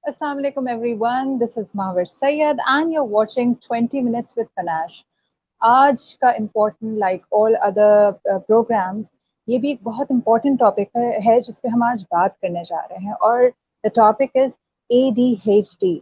Assalamu alaikum everyone. This is Mahwer Sayed and you're watching 20 Minutes with Panash. आज का important like all other programs ये भी एक बहुत important topic है जिस पे हम आज बात करने जा रहे हैं और the topic is ADHD.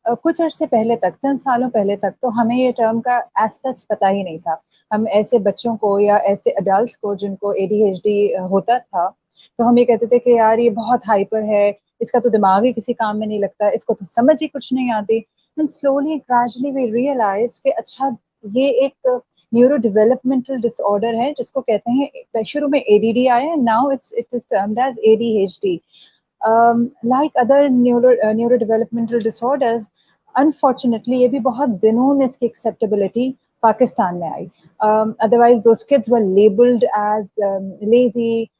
कुछ अर्से पहले तक चंद सालों पहले तक तो हमें ये टर्म का एज सच पता ही नहीं था। हम ऐसे बच्चों को या ऐसे अडल्ट को जिनको एडीएचडी होता था तो हम ये कहते थे कि यार ये बहुत हाइपर है, इसका तो दिमाग ही किसी काम में नहीं लगता, इसको तो समझ ही कुछ नहीं आती। And slowly gradually we realise कि अच्छा ये एक न्यूरो डेवलपमेंटल डिसऑर्डर है जिसको कहते हैं, शुरू में एडीडी आया, now it is termed as ADHD. Like other neurodevelopmental disorders, unfortunately ये भी बहुत दिनों में इसकी acceptability पाकिस्तान में आई. Otherwise those kids were labeled as lazy.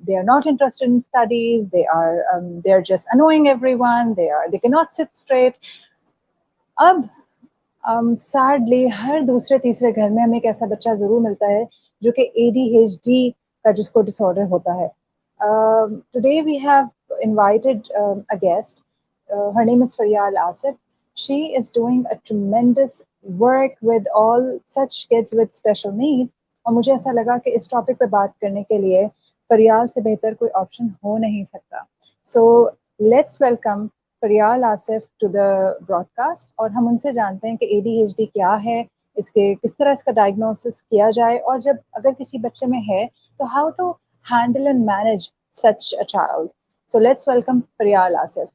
They are not interested in studies. They are just annoying everyone. They cannot sit straight. अब sadly हर दूसरे तीसरे घर में हमें एक ऐसा बच्चा जरूर मिलता है जो कि एडीएचडी का जिसको डिसऑर्डर होता है. Today we have invited a guest. Her name is Faryal Asif. She is doing a tremendous work with all such kids with special needs. और मुझे ऐसा लगा कि इस टॉपिक पे बात करने के लिए फरियाल से बेहतर कोई ऑप्शन हो नहीं सकता. So let's welcome Fariyal Asif to the broadcast और हम उनसे जानते हैं कि एडीएचडी क्या है, इसके किस तरह इसका डायग्नोसिस किया जाए और जब अगर किसी बच्चे में है तो how to handle and manage such a child. So let's welcome Faryal Asif.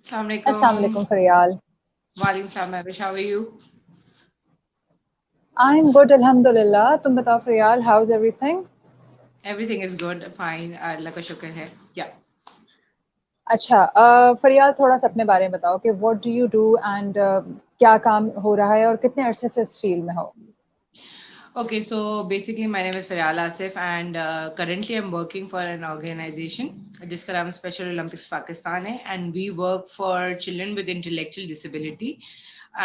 Assalamu alaikum Faryal. Walaikum salam Abish, how are you? I'm good, alhamdulillah. तुम बताओ Faryal, how's everything? Everything is good, fine. अल्लाह का शुक्र है. Yeah. अच्छा, फरियाल थोड़ा सा अपने बारे में बताओ कि what do you do and क्या काम हो रहा है और कितने अरसे से इस फील्ड में हो? Okay, so basically my name is Faryal Asif and currently I'm working for an organization जिसका नाम Special Olympics Pakistan है and we work for children with intellectual disability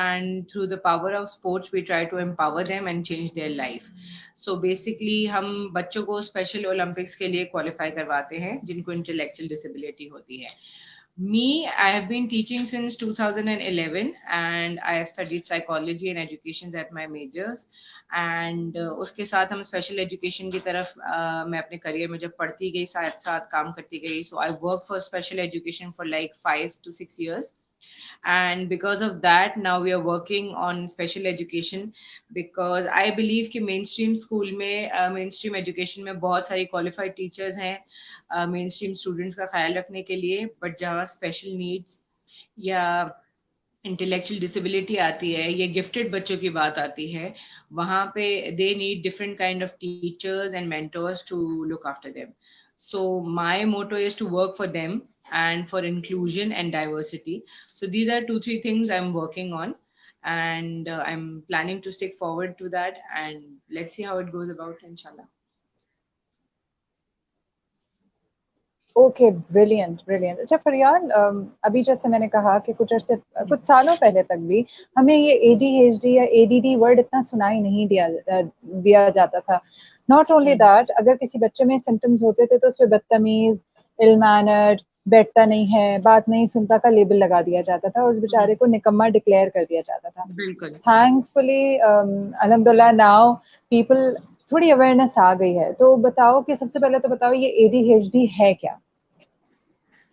and through the power of sports we try to empower them and change their life. So basically हम बच्चों को Special Olympics के लिए qualify करवाते हैं जिनको intellectual disability होती है. Me, I have been teaching since 2011 and I have studied psychology and education at my majors. And उसके साथ हम special education की तरफ मैं अपने career में जब पढ़ती गई साथ साथ काम करती गई. So I worked for special education for like 5 to 6 years. And because of that now we are working on special education because I believe कि mainstream school में mainstream education में बहुत सारी qualified teachers हैं mainstream students का ख्याल रखने के लिए but जहाँ special needs या इंटेलेक्चुअल डिसेबिलिटी आती है या गिफ्टेड बच्चों की बात आती है वहाँ पे they need different kind of teachers and mentors to look after them so my motto is to work for them and for inclusion and diversity. So these are 2-3 things I'm working on and I'm planning to stick forward to that and let's see how it goes about inshallah. Okay, brilliant brilliant. अच्छा फरियाल, अभी जैसे मैंने कहा कि कुछ सालों पहले तक भी हमें ये एडीएचडी या एडीडी वर्ड इतना सुनाई नहीं दिया जाता था. नॉट ओनली दैट, अगर किसी बच्चे में सिम्टम्स होते थे तो उस पर बदतमीज, इल मैनर्ड, बैठता नहीं है, बात नहीं सुनता का लेबल लगा दिया जाता था और उस बेचारे को निकम्मा डिक्लेयर कर दिया जाता था. बिल्कुल. थैंकफुली अल्हम्दुलिल्लाह नाउ पीपल थोड़ी अवेयरनेस आ गई है. तो बताओ कि सबसे पहले तो बताओ ये एडीएचडी है क्या?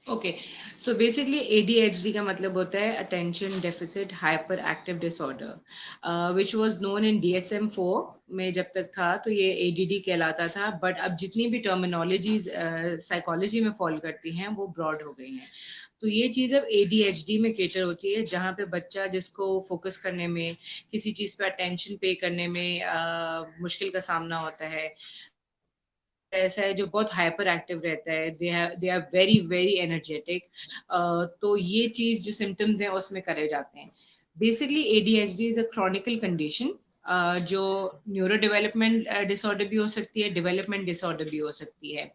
ओके, सो बेसिकली ADHD का मतलब होता है attention deficit hyper active disorder which was known in DSM-4 में जब तक था तो ये ADD कहलाता था बट अब जितनी भी टर्मिनोलॉजीज साइकोलॉजी में फॉल करती हैं वो ब्रॉड हो गई हैं. तो ये चीज़ अब ADHD में केटर होती है जहाँ पे बच्चा जिसको फोकस करने में किसी चीज़ पे अटेंशन पे करने में मुश्किल का सामना होता है ऐसा है जो बहुत हाइपर एक्टिव रहता है they are very very energetic तो ये चीज जो सिम्टम्स हैं उसमें करे जाते हैं. Basically ADHD is a Chronicle condition जो न्यूरो डेवलपमेंट डिसऑर्डर भी हो सकती है डेवलपमेंट डिसऑर्डर भी हो सकती है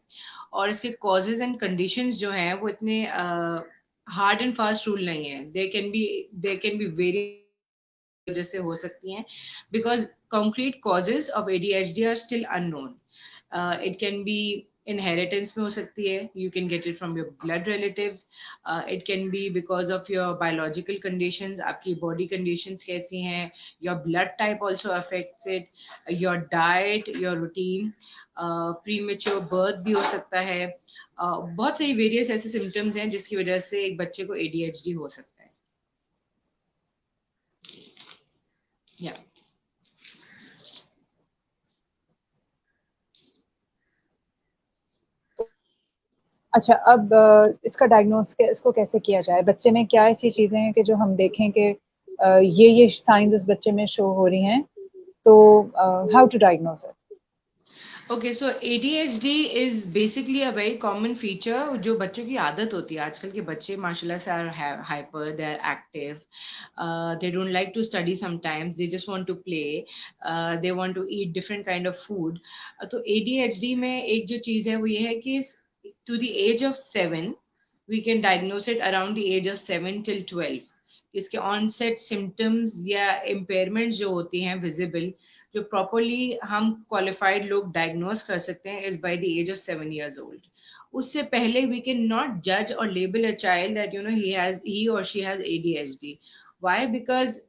और इसके कॉजेज एंड कंडीशंस जो हैं वो इतने हार्ड एंड फास्ट रूल नहीं है. दे कैन बी वेरी वजह से हो सकती हैं because concrete causes of ADHD are still unknown. It can be inheritance में हो सकती है, you can get it from your blood relatives, it can be because of your biological conditions, आपकी बॉडी कंडीशंस कैसी हैं, your blood type also affects it, your diet, your routine, premature birth भी हो सकता है, बहुत सारी वेरियस ऐसे सिम्टम्स हैं जिसकी वजह से एक बच्चे को ADHD हो सकता है. या अच्छा, अब इसका डायग्नोस इसको कैसे किया जाए? बच्चे में क्या ऐसी चीजें हैं कि जो हम देखें कि ये साइंस इस बच्चे में शो हो रही हैं, तो how to diagnose it? Okay, so ADHD is basically a very common feature जो बच्चों की आदत होती है. आजकल के बच्चे माशाल्लाह से are hyper, they are active, they don't like to study sometimes, they just want to play, they want to eat different kind of food. तो ADHD में एक जो चीज़ है वो ये है कि to the age of 7, we can diagnose it around the age of 7 till 12. इसके ऑनसेट सिम्टम्स या इम्पेयरमेंट जो होती हैं विजिबल, जो प्रॉपरली हम क्वालिफाइड लोग डायग्नोस कर सकते हैं, is by the age of 7 years old. उससे पहले वी कैन नॉट जज और label a child that you know he और she has ADHD. Why? Because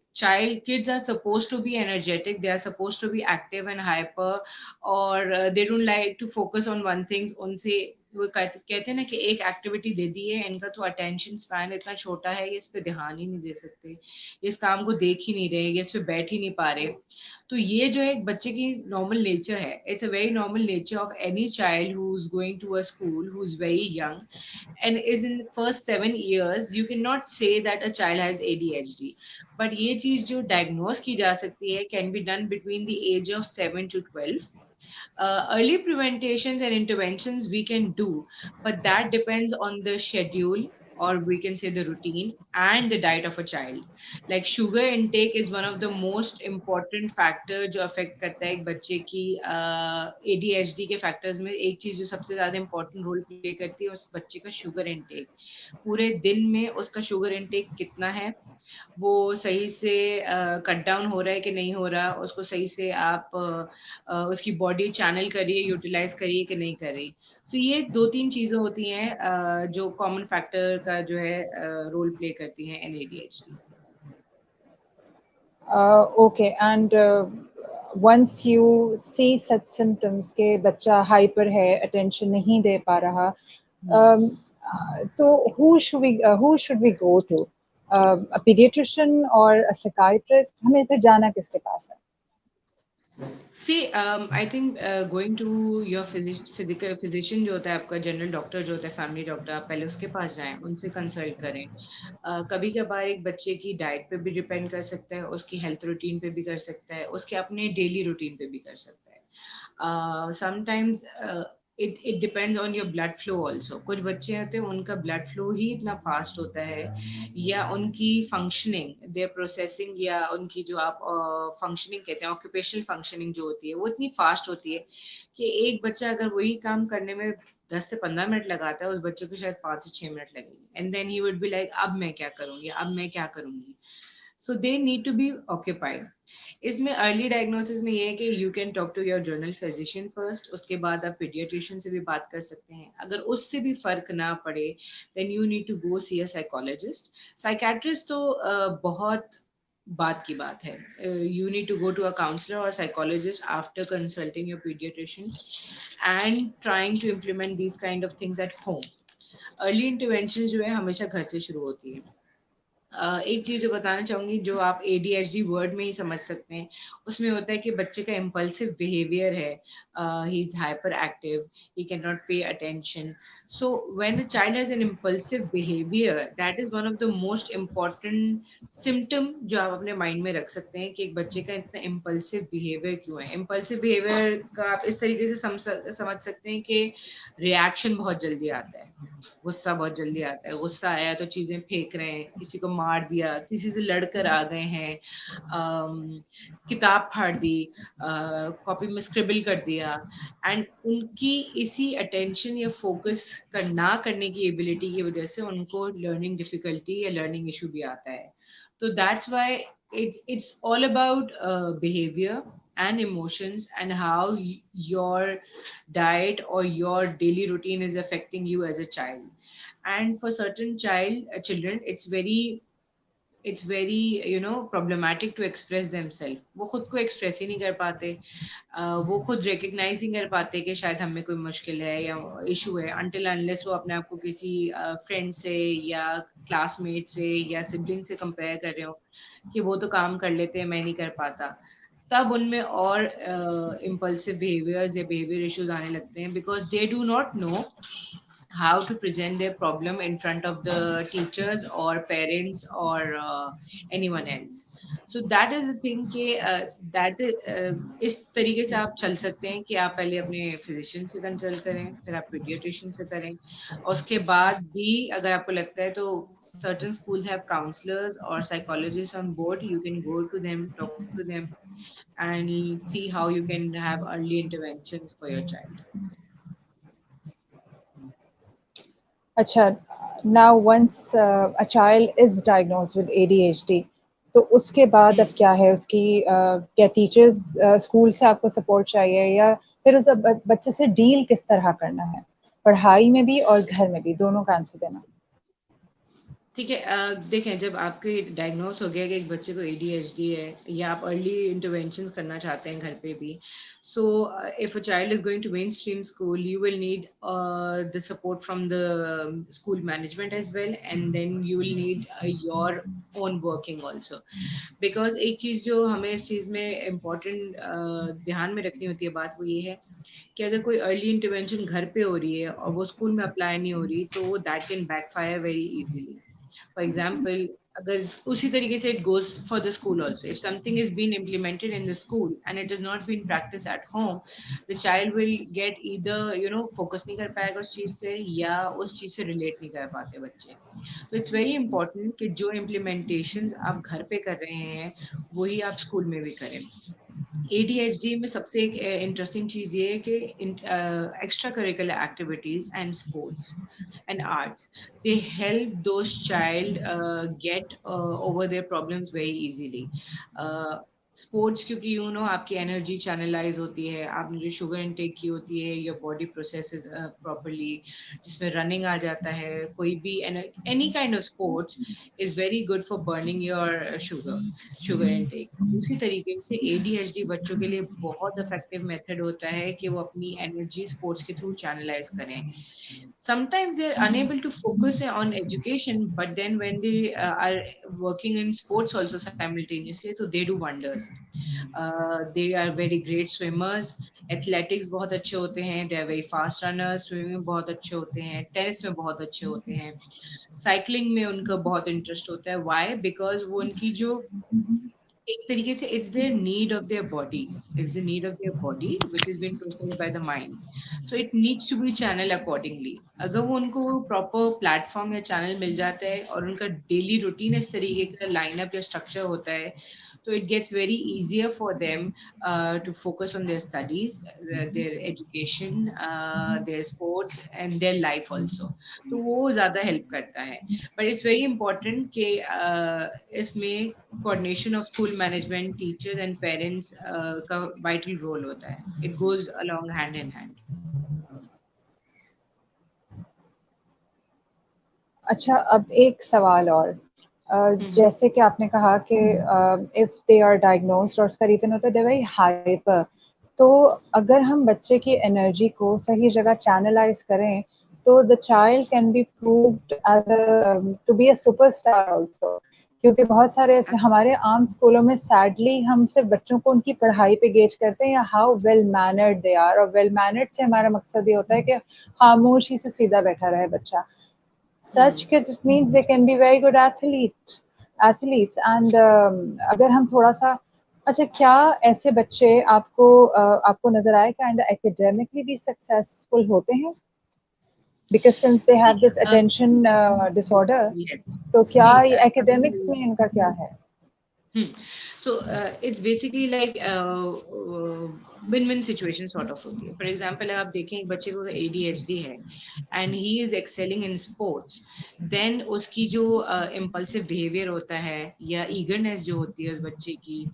kids are supposed to be energetic, they are supposed to be active and hyper, or they don't like to focus on one thing. उनसे वो कहते हैं ना कि एक activity दे दी है, इनका तो अटेंशन स्पैन इतना छोटा है, ये इस पे ध्यान ही नहीं दे सकते, ये इस काम को देख ही नहीं रहे, ये इस पे बैठ ही नहीं पा रहे. तो ये जो है एक बच्चे की नॉर्मल नेचर है. It's a very normal nature of any child who is going to a school, who is very young and is in first 7 years. You cannot say that a child has ADHD, but ये चीज जो diagnose की जा सकती है can be done between the age of 7 to 12. Early preventations and interventions we can do, but that depends on the schedule, or we can say the routine and the diet of a child. Like sugar intake is one of the most important factor जो affect करता है एक बच्चे की ADHD के factors में. एक चीज जो सबसे ज्यादा important role play करती है उस बच्चे का sugar intake. पूरे दिन में उसका sugar intake कितना है, वो सही से कट डाउन हो रहा है कि नहीं हो रहा, उसको सही से आप उसकी बॉडी चैनल करिए, यूटिलाइज करिए कि नहीं कर रही. तो ये 2-3 चीजें होती हैं जो कॉमन फैक्टर का जो है रोल प्ले करती हैं इन ADHD. Okay, and once you see such symptoms के बच्चा हाइपर है, अटेंशन नहीं दे पा रहा, तो who should we go to? A pediatrician or a psychiatrist? हमें फिर जाना किसके पास है? See, I think going to your physical physician जो होता है आपका, जनरल डॉक्टर जो होता है, फैमिली डॉक्टर, आप पहले उसके पास जाएं, उनसे कंसल्ट करें. कभी कभार एक बच्चे की डाइट पे भी डिपेंड कर सकता है, उसकी हेल्थ रूटीन पे भी कर सकता है, उसके अपने डेली रूटीन पे भी कर सकता है. Sometimes it depends on your blood flow also. कुछ बच्चे होते हैं उनका ब्लड फ्लो ही इतना फास्ट होता है, या उनकी फंक्शनिंग, देयर प्रोसेसिंग, या उनकी जो आप फंक्शनिंग कहते हैं, ऑक्यूपेशनल फंक्शनिंग जो होती है, वो इतनी फास्ट होती है कि एक बच्चा अगर वही काम करने में 10 से 15 मिनट लगाता है, उस बच्चे को शायद 5 से 6 मिनट लगेगी. And then he would be like, अब मैं क्या करूंगी, अब मैं क्या करूंगी. So they need to be occupied. इसमें अर्ली डायग्नोसिस में ये है कि you can talk to your general physician first, उसके बाद आप पीडियाट्रिशियन से भी बात कर सकते हैं. अगर उससे भी फर्क ना पड़े, then you need to go see a psychologist. Psychiatrist तो बहुत बात की बात है. You need to go to a counsellor और psychologist after consulting your paediatrician and trying to implement these kind of things at home. Early intervention जो है हमेशा घर से शुरू होती है. एक चीज जो बताना चाहूंगी, जो आप ADHD वर्ड में ही समझ सकते हैं, उसमें होता है कि बच्चे का इम्पल्सिव बिहेवियर है, he is hyper active, he can not pay attention. So when a child has an impulsive behaviour, that is one of the most important symptom जो आप अपने माइंड में रख सकते हैं कि एक बच्चे का इतना इम्पल्सिव बिहेवियर क्यों है. इम्पल्सिव बिहेवियर का आप इस तरीके से समझ सकते हैं कि रिएक्शन बहुत जल्दी आता है, गुस्सा बहुत जल्दी आता है, गुस्सा आया तो चीजें फेंक रहे हैं, किसी को मार दिया, किसी से लड़कर आ गए हैं, किताब फाड़ दी, कॉपी में स्क्रिबल कर दिया. एंड उनकी इसी अटेंशन या फोकस ना करने की एबिलिटी की वजह से उनको लर्निंग डिफिकल्टी या लर्निंग इशू भी आता है. तो that's why it's all about behavior. and emotions, and how your diet or your daily routine is affecting you as a child. And for certain children, it's very problematic to express themselves. वो खुद को express ही नहीं कर पाते, वो खुद recognize ही नहीं कर पाते कि शायद हम में कोई मुश्किल है या issue है, until unless वो अपने आप को किसी friend से या classmate से या sibling से compare कर रहे हो कि वो तो काम कर लेते हैं, मैं नहीं कर पाता, तब उनमें और impulsive behaviors या behavior issues आने लगते हैं, because they do not know how to present their problem in front of the teachers or parents or anyone else. So that is the thing कि that इस तरीके से आप चल सकते हैं कि आप पहले अपने फिजिशियन से कंसल्ट करें, फिर आप पीडियाट्रिशियन से करें, और उसके बाद भी अगर आपको लगता है तो certain schools have counselors or psychologists on board. You can go to them, talk to them, and see how you can have early interventions for your child. अच्छा, now once a child is diagnosed with ADHD, तो उसके बाद अब क्या है उसकी क्या teachers school से आपको सपोर्ट चाहिए, या फिर उस बच्चे से डील किस तरह करना है, पढ़ाई में भी और घर में भी, दोनों का आंसर देना। ठीक है, देखें, जब आपके डायग्नोस हो गया कि एक बच्चे को ADHD है या आप अर्ली इंटरवेंशंस करना चाहते हैं घर पे भी, so if a child is going to main stream school, you will need the support from the school management as well, and then you will need your own working also, because एक चीज जो हमें इस चीज में important ध्यान में रखनी होती है बात, वो ये है कि अगर कोई अर्ली इंटरवेंशन घर पे हो रही है और वो स्कूल में अप्लाई नहीं हो रही, तो that can backfire very easily. For example, अगर उसी तरीके से it goes for the school also. If something is being implemented in the school and it has not been practiced at home, the child will get either focus नहीं कर पाएगा उस चीज से, या उस चीज से relate नहीं कर पाते बच्चे. तो it's very important कि जो implementations आप घर पे कर रहे हैं वही आप स्कूल में भी करें. ADHD में सबसे एक इंटरेस्टिंग चीज ये है कि extra curricular activities and sports and arts, they help those child get over their problems very easily. Sports, क्योंकि आपकी एनर्जी चैनलाइज होती है, आपने जो शुगर इनटेक की होती है, योर बॉडी प्रोसेसेस प्रॉपरली, जिसमें रनिंग आ जाता है, कोई भी any kind of sports is very good for burning your sugar intake. उसी तरीके से ADHD बच्चों के लिए बहुत इफेक्टिव मेथड होता है कि वो अपनी एनर्जी स्पोर्ट्स के थ्रू चैनलाइज करें. Sometimes they're unable to focus on education, but then when they are working in sports also simultaneously, so they do wonders. They are very great swimmers, athletics बहुत अच्छे होते हैं, they are very fast runners, swimming में बहुत अच्छे होते हैं, tennis में बहुत अच्छे होते हैं, cycling में उनका बहुत इंटरेस्ट होता है. Why? Because वो उनकी जो एक तरीके से it's the need of their body. It's the need of their body which is being processed by the mind. So it needs to be channeled accordingly. अगर वो उनको proper platform या channel मिल जाता है और उनका daily routine इस तरीके का lineup या structure होता है, so it gets very easier for them to focus on their studies, their education, their sports and their life also. तो वो ज़्यादा help करता है. But it's very important कि इसमें coordination of school management, teachers and parents का vital role होता है. It goes along hand in hand. अच्छा, अब एक सवाल और, जैसे कि आपने कहा कि इफ दे आर डायग्नोस्ड और उसका रीजन होता है दे वेरी हाइपर, तो अगर हम बच्चे की एनर्जी को सही जगह चैनलाइज करें तो the child can be proved as to be a superstar also, क्योंकि बहुत सारे ऐसे हमारे आम स्कूलों में सैडली हम सिर्फ बच्चों को उनकी पढ़ाई पे गेज करते हैं या how well mannered they are, और वेल मैनर्ड से हमारा मकसद ये होता है कि खामोशी से सीधा बैठा रहे बच्चा. Such kids, it means they can be very good athletes. And अगर हम थोड़ा सा, अच्छा, क्या ऐसे बच्चे आपको नजर आए kind of academically भी successful होते हैं? Because since they have this attention disorder, तो क्या ये academics में इनका क्या है? So it's basically like win win situation sort of होती है. फॉर एग्जाम्पल अगर आप देखें एक बच्चे को ADHD है and he is excelling in sports, then उसकी जो इम्पल्सिव बिहेवियर होता है या ईगरनेस जो होती है उस बच्चे की,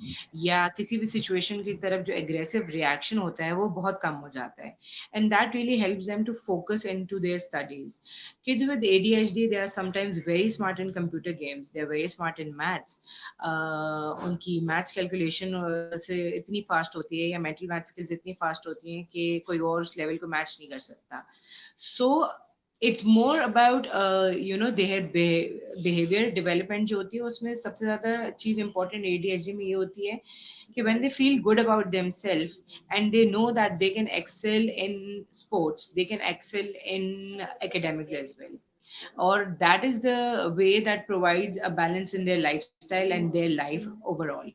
या किसी भी सिचुएशन की तरफ जो एग्रेसिव रिएक्शन होता है वो बहुत कम हो जाता है. And that really helps them to focus into their studies. Kids with ADHD, they are sometimes very smart in computer games. They are very smart in maths. उनकी मैथ्स कैलकुलेशन से इतनी फास्ट होती है या मेंटल मैथ स्किल्स इतनी fast होती हैं कि कोई और उस लेवल को मैच नहीं कर सकता. So it's more about their behaviour development जो होती है, उसमें सबसे ज्यादा चीज इंपॉर्टेंट ADHD में ये होती है कि when they feel good about themselves and they know that they can excel in sports, they can excel in academics as well, or that is the way that provides a balance in their lifestyle and their life overall.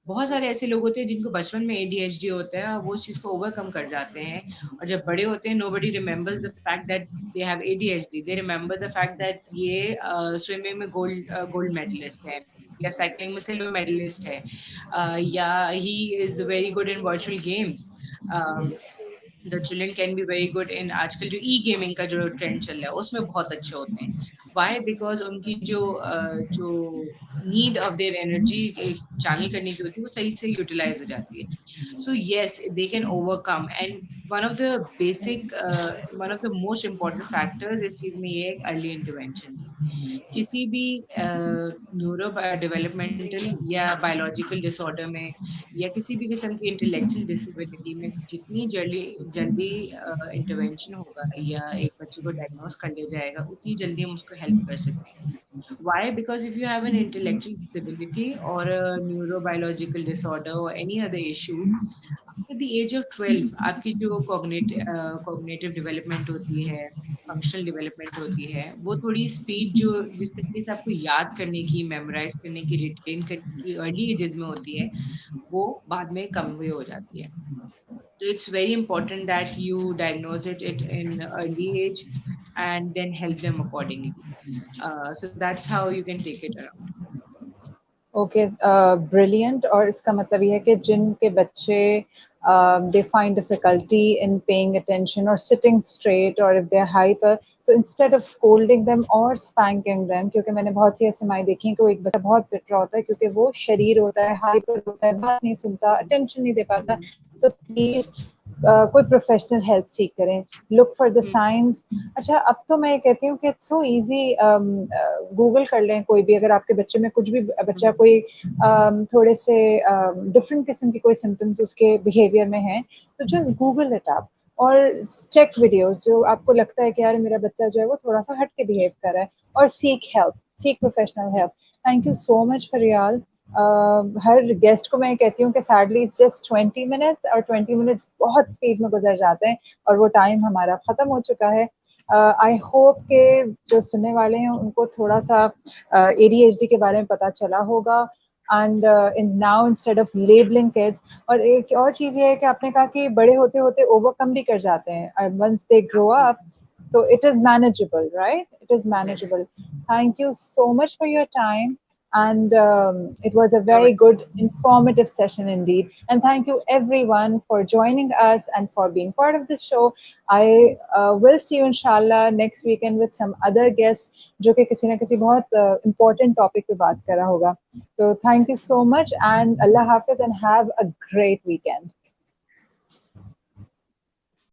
बहुत सारे ऐसे लोग होते हैं जिनको बचपन में ADHD होता है और वो उस चीज को ओवरकम कर जाते हैं, और जब बड़े होते हैं nobody remembers the fact that they have ADHD. They remember the fact that ये स्विमिंग में गोल्ड मेडलिस्ट है, या साइकिलिंग में सिल्वर मेडलिस्ट है, या he is very good in virtual games. The children can be very good in, आजकल जो gaming का जो ट्रेंड चल रहा है उसमें बहुत अच्छे होते हैं. वाई? बिकॉज उनकी जो need of their energy channel करने की होती है वो सही से यूटिलाइज हो जाती है. So yes, they can overcome. And one of the basic, one of the most important factors इस चीज में ये है early interventions. किसी भी न्यूरो डेवलपमेंटल या बायोलॉजिकल डिसऑर्डर में या किसी भी किस्म की इंटेलेक्चुअल डिसेबिलिटी में जितनी जल्दी जल्दी इंटरवेंशन होगा या एक बच्चे को डायग्नोस कर लिया जाएगा, उतनी जल्दी हम उसको हेल्प कर सकते हैं. Why? Because if you have an intellectual disability or a neurobiological disorder or any other issue, at the age of 12 आपकी जो cognitive development होती है, फंक्शनल डेवलपमेंट होती है, वो थोड़ी स्पीड जो जिस तरीके से आपको याद करने की, मेमोराइज करने की, रिटेन करने की अर्ली एजेस में होती है, वो बाद में कम हुई हो जाती है. So it's very important that you diagnose it in early age and then help them accordingly. So that's how you can take it around. Okay, brilliant. और इसका मतलब ये है कि जिनके बच्चे they find difficulty in paying attention और sitting straight, और इफ दे आर हाइपर, तो इंस्टेड ऑफ स्कोल्डिंग देम और स्पैंकिंग देम, क्योंकि मैंने बहुत सी ऐसी माएँ देखी हैं कि वो एक बच्चा बहुत पिट रहा होता है क्योंकि वो शरीर होता है, हाइपर होता है, बात नहीं सुनता, अटेंशन नहीं दे पाता, तो प्लीज कोई प्रोफेशनल हेल्प सीख करें. Look for the science. अच्छा, अब तो मैं ये कहती हूँ कि इट्स सो इजी, गूगल कर लें कोई भी, अगर आपके बच्चे में कुछ भी, बच्चा कोई थोड़े से डिफरेंट किस्म की कोई सिम्टम्स उसके बिहेवियर में है, तो जस्ट गूगल इट अप और चेक वीडियोस जो आपको लगता है कि यार मेरा बच्चा जो है वो थोड़ा सा हट के बिहेव कर रहा है, और seek help, seek professional help. Thank you so much Fariyal. Her guest को मैं कहती हूँ कि सैडली इट्स जस्ट 20 मिनट्स, और 20 मिनट्स बहुत स्पीड में गुजर जाते हैं और वो टाइम हमारा ख़त्म हो चुका है. आई होप के जो सुनने वाले हैं उनको थोड़ा सा ADHD के बारे में पता चला होगा, and in now instead of labelling kids. और एक और चीज़ ये है कि आपने कहा कि बड़े होते होते ओवरकम भी कर जाते हैं, once they grow up, so it is manageable, right? It is manageable. Thank you so much for your time. And it was a very good, informative session indeed. And thank you everyone for joining us and for being part of the show. I will see you inshallah next weekend with some other guests जो कि किसी ना किसी बहुत important topic पे बात कर रहा होगा. So thank you so much and Allah Hafiz and have a great weekend.